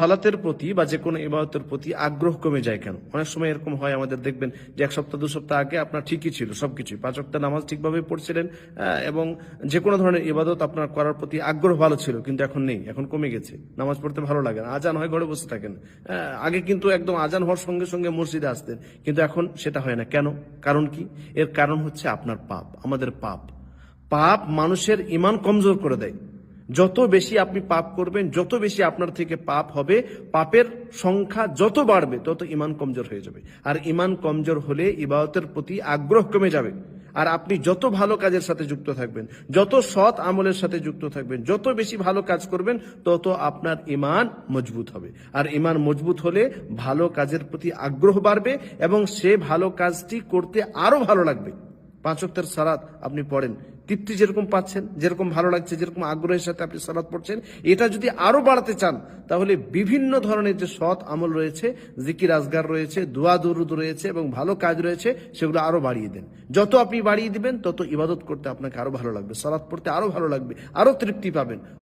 সালাতের প্রতি বা যে কোনো ইবাদতের প্রতি আগ্রহ কমে যায় কেন? অনেক সময় এরকম হয়, আমাদের দেখবেন যে এক সপ্তাহ দু সপ্তাহ আগে আপনার ঠিকই ছিল সবকিছুই, 5 ওয়াক্ত নামাজ ঠিকভাবে পড়ছিলেন, এবং যে কোনো ধরনের ইবাদত আপনার করার প্রতি আগ্রহ ভালো ছিল, কিন্তু এখন নেই, এখন কমে গেছে, নামাজ পড়তে ভালো লাগে না, আজান হয় ঘরে বসে থাকেন। আগে কিন্তু একদম আজান হওয়ার সঙ্গে সঙ্গে মসজিদে আসতেন, কিন্তু এখন সেটা হয় না কেন? কারণ কি? এর কারণ হচ্ছে আপনার পাপ, আমাদের পাপ। পাপ মানুষের ঈমান কমজোর করে দেয়। যত বেশি আপনি পাপ করবেন, যত বেশি আপনার থেকে পাপ হবে, পাপের সংখ্যা যত বাড়বে তত ঈমান কমজোর হয়ে যাবে। আর ঈমান কমজোর হলে ইবাদতের প্রতি আগ্রহ কমে যাবে। আর আপনি যত ভালো কাজের সাথে যুক্ত থাকবেন, যত সৎ আমলের সাথে যুক্ত থাকবেন, যত বেশি ভালো কাজ করবেন, তত আপনার ঈমান মজবুত হবে। আর ঈমান মজবুত হলে ভালো কাজের প্রতি আগ্রহ বাড়বে এবং সে ভালো কাজটি করতে আরো ভালো লাগবে। 5 ওয়াক্তের সালাত আপনি পড়েন, তৃপ্তি যেরকম পাচ্ছেন, যেরকম ভালো লাগছে, যেরকম আগ্রহের সাথে আপনি সালাত পড়ছেন, এটা যদি আরো বাড়াতে চান, তাহলে বিভিন্ন ধরনের যে সৎ আমল রয়েছে, জিকির আজগার রয়েছে, দোয়া দুরুদ রয়েছে এবং ভালো কাজ রয়েছে, সেগুলো আরো বাড়িয়ে দেন। যত আপনি বাড়িয়ে দিবেন, তত ইবাদত করতে আপনাকে আরো ভালো লাগবে, সালাত পড়তে আরো ভালো লাগবে, আরো তৃপ্তি পাবেন।